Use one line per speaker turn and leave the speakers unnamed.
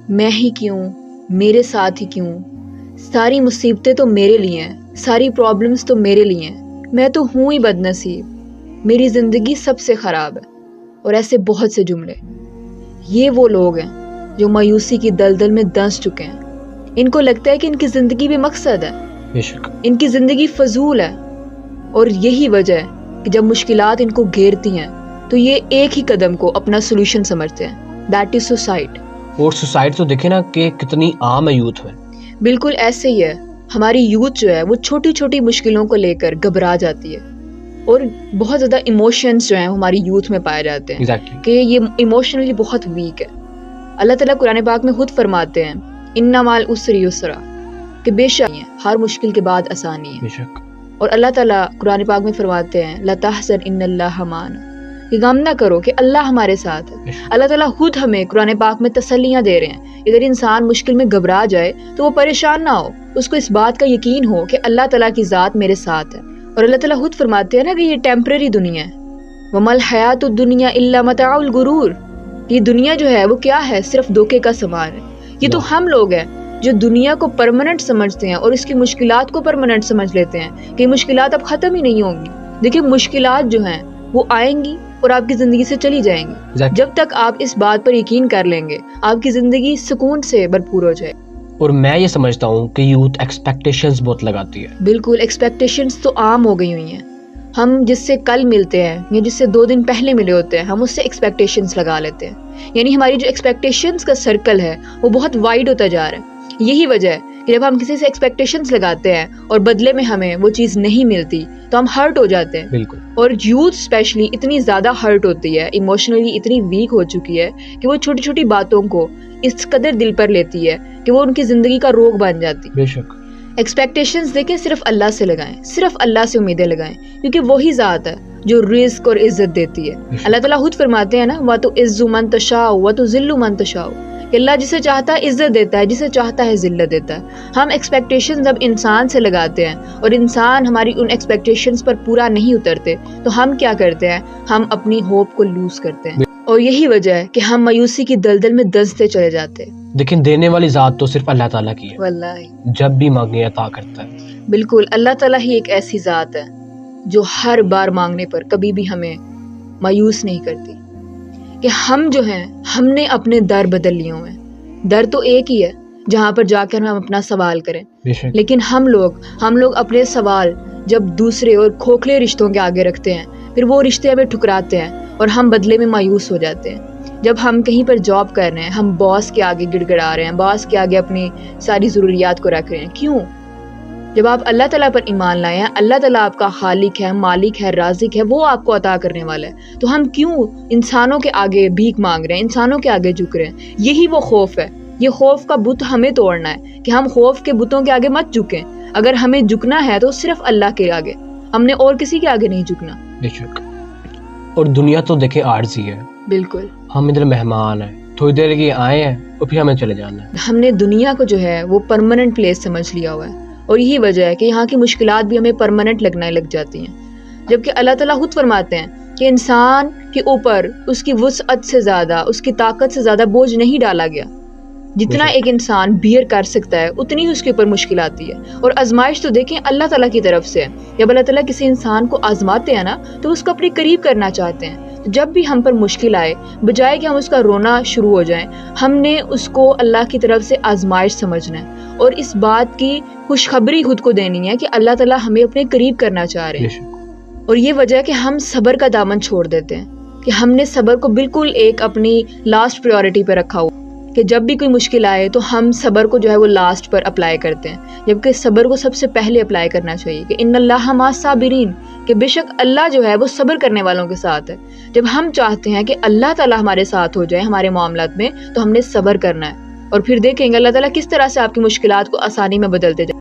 میں ہی کیوں، میرے ساتھ ہی کیوں، ساری مصیبتیں تو میرے لیے ہیں، ساری پرابلمس تو میرے لیے ہیں، میں تو ہوں ہی بد نصیب، میری زندگی سب سے خراب ہے، اور ایسے بہت سے جملے۔ یہ وہ لوگ ہیں جو مایوسی کی دلدل میں دنس چکے ہیں۔ ان کو لگتا ہے کہ ان کی زندگی بے مقصد ہے،
بے شک
ان کی زندگی فضول ہے، اور یہی وجہ ہے کہ جب مشکلات ان کو گھیرتی ہیں تو یہ ایک ہی قدم کو اپنا سولوشن سمجھتے ہیں، دیٹ از سوسائڈ۔
اور سوسائٹی تو دیکھیں نا کہ کتنی عام ہے یوتھ میں۔
بالکل ایسے ہی ہے، ہماری یوتھ جو ہے وہ چھوٹی چھوٹی مشکلوں کو لے کر گھبرا جاتی ہے، اور بہت زیادہ ایموشنز جو ہیں ہماری یوتھ میں پائے جاتے ہیں
Exactly.
کہ یہ ایموشنلی بہت ویک ہے۔ اللہ تعالیٰ قرآن پاک میں خود فرماتے ہیں اِنَّ مَعَ الْعُسْرِ یُسْرًا، کہ بے شک ہر مشکل کے بعد آسانی ہے۔
بے شک
اور اللہ تعالیٰ قرآن پاک میں فرماتے ہیں لَا تَحْزَنْ إِنَّ اللَّهَ مَعَنَا، کہ غم نہ کرو کہ اللہ ہمارے ساتھ ہے۔ اللہ تعالیٰ خود ہمیں قرآن پاک میں تسلیاں دے رہے ہیں۔ اگر انسان مشکل میں گھبرا جائے تو وہ پریشان نہ ہو، اس کو اس بات کا یقین ہو کہ اللہ تعالیٰ کی ذات میرے ساتھ ہے۔ اور اللہ تعالیٰ خود فرماتے ہیں نا کہ یہ ٹیمپرری دنیا ہے، وَمَا الْحَيَاةُ الدُّنْيَا إِلَّا مَتَاعُ الْغُرُورِ، یہ دنیا جو ہے وہ کیا ہے؟ صرف دھوکے کا سامان ہے۔ یہ تو ہم لوگ ہیں جو دنیا کو پرماننٹ سمجھتے ہیں اور اس کی مشکلات کو پرماننٹ سمجھ لیتے ہیں کہ مشکلات اب ختم ہی نہیں ہوں گی۔ دیکھیں مشکلات جو ہیں وہ آئیں گی اور آپ کی زندگی سے چلی جائیں گی۔ جب تک آپ اس بات پر یقین کر لیں گے آپ کی زندگی سکون سے بھرپور ہو جائے۔
اور میں یہ سمجھتا ہوں کہ یوتھ ایکسپیکٹیشنز بہت لگاتی ہے۔
بالکل، ایکسپیکٹیشنز تو عام ہو گئی ہوئی ہیں۔ ہم جس سے کل ملتے ہیں یا جس سے 2 دن پہلے ملے ہوتے ہیں ہم اس سے ایکسپیکٹیشنز لگا لیتے ہیں، یعنی ہماری جو ایکسپیکٹیشنز کا سرکل ہے وہ بہت وائڈ ہوتا جا رہا ہے۔ یہی وجہ ہے کہ جب ہم کسی سے ایکسپیکٹیشنز لگاتے ہیں اور بدلے میں ہمیں وہ چیز نہیں ملتی تو ہم ہرٹ ہو جاتے ہیں۔
بالکل۔
اور یوتھ اسپیشلی اتنی زیادہ ہرٹ ہوتی ہے، ایموشنلی اتنی ویک ہو چکی ہے کہ وہ چھوٹی چھوٹی باتوں کو اس قدر دل پر لیتی ہے کہ وہ ان کی زندگی کا روگ بن جاتی ہے۔
بے شک۔
ایکسپیکٹیشنز دیکھیں صرف اللہ سے لگائیں، صرف اللہ سے امیدیں لگائیں، کیونکہ وہی ذات ہے جو رزق اور عزت دیتی ہے۔ اللہ تعالیٰ خود فرماتے ہیں نا وَتُعِزُّ مَن تَشَاءُ وَتُذِلُّ مَن تَشَاءُ، کہ اللہ جسے چاہتا ہے عزت دیتا ہے، جسے چاہتا ہے ذلت دیتا ہے۔ ہم ایکسپیکٹیشنز اب انسان سے لگاتے ہیں اور انسان ہماری ان ایکسپیکٹیشنز پر پورا نہیں اترتے تو ہم کیا کرتے ہیں؟ ہم اپنی ہوپ کو لوز کرتے ہیں، اور یہی وجہ ہے کہ ہم مایوسی کی دلدل میں دنستے چلے جاتے ہیں۔
لیکن دینے والی ذات تو صرف اللہ تعالیٰ کی ہے،
واللہ
جب بھی مانگے عطا کرتا ہے۔
بالکل، اللہ تعالیٰ ہی ایک ایسی ذات ہے جو ہر بار مانگنے پر کبھی بھی ہمیں مایوس نہیں کرتی، کہ ہم جو ہیں ہم نے اپنے در بدل لیے ہوئے ہیں۔ در تو ایک ہی ہے جہاں پر جا کر ہم اپنا سوال کریں، لیکن ہم لوگ اپنے سوال جب دوسرے اور کھوکھلے رشتوں کے آگے رکھتے ہیں پھر وہ رشتے ہمیں ٹھکراتے ہیں اور ہم بدلے میں مایوس ہو جاتے ہیں۔ جب ہم کہیں پر جاب کر رہے ہیں ہم باس کے آگے گڑ گڑا رہے ہیں، باس کے آگے اپنی ساری ضروریات کو رکھ رہے ہیں، کیوں؟ جب آپ اللہ تعالیٰ پر ایمان لائے ہیں، اللہ تعالیٰ آپ کا خالق ہے، مالک ہے، رازق ہے، وہ آپ کو عطا کرنے والا ہے، تو ہم کیوں انسانوں کے آگے بھیک مانگ رہے ہیں، انسانوں کے آگے جھک رہے ہیں؟ یہی وہ خوف ہے، یہ خوف کا بت ہمیں توڑنا ہے کہ ہم خوف کے بتوں کے آگے مت جھکیں۔ اگر ہمیں جھکنا ہے تو صرف اللہ کے آگے، ہم نے اور کسی کے آگے نہیں جھکنا۔
بے شک۔ اور دنیا تو دیکھیں عارضی ہے،
بالکل،
ہم ادھر مہمان ہیں، تھوڑی دیر کے آئے ہیں اور پھر ہمیں چلے جانا ہے۔
ہم نے دنیا کو جو ہے وہ پرماننٹ پلیس سمجھ لیا ہوا ہے، اور یہی وجہ ہے کہ یہاں کی مشکلات بھی ہمیں پرماننٹ لگنے لگ جاتی ہیں، جبکہ اللہ تعالیٰ خود فرماتے ہیں کہ انسان کے اوپر اس کی وسعت سے زیادہ، اس کی طاقت سے زیادہ بوجھ نہیں ڈالا گیا۔ جتنا ایک انسان بیئر کر سکتا ہے اتنی ہی اس کے اوپر مشکل آتی ہے، اور آزمائش تو دیکھیں اللہ تعالیٰ کی طرف سے ہے۔ جب اللہ تعالیٰ کسی انسان کو آزماتے ہیں نا تو اس کو اپنے قریب کرنا چاہتے ہیں۔ جب بھی ہم پر مشکل آئے بجائے کہ ہم اس کا رونا شروع ہو جائیں، ہم نے اس کو اللہ کی طرف سے آزمائش سمجھنا ہے اور اس بات کی خوشخبری خود کو دینی ہے کہ اللہ تعالیٰ ہمیں اپنے قریب کرنا چاہ رہے ہیں۔ اور یہ وجہ ہے کہ ہم صبر کا دامن چھوڑ دیتے ہیں، کہ ہم نے صبر کو بالکل ایک اپنی لاسٹ پریورٹی پہ رکھا ہوا، کہ جب بھی کوئی مشکل آئے تو ہم صبر کو جو ہے وہ لاسٹ پر اپلائی کرتے ہیں، جبکہ صبر کو سب سے پہلے اپلائی کرنا چاہیے، کہ ان اللہ مع الصابرین، کہ بے شک اللہ جو ہے وہ صبر کرنے والوں کے ساتھ ہے۔ جب ہم چاہتے ہیں کہ اللہ تعالیٰ ہمارے ساتھ ہو جائے ہمارے معاملات میں تو ہم نے صبر کرنا ہے، اور پھر دیکھیں گے اللہ تعالیٰ کس طرح سے آپ کی مشکلات کو آسانی میں بدلتے جائیں۔